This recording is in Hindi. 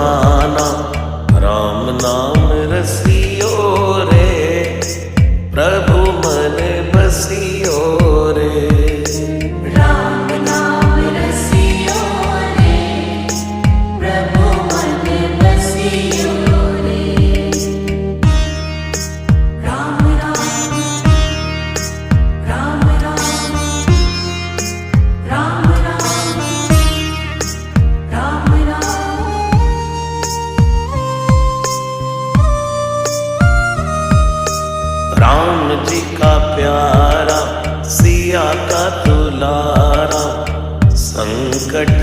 दीवाना, राम नाम रसियो रे, प्रभु मन बसियो रे। राम नाम रसियो रे, प्रभु मन बसियो रे। राम राम राम राम राम राम राम राम। राम जी का प्यारा, सिया का दुलारा, संकट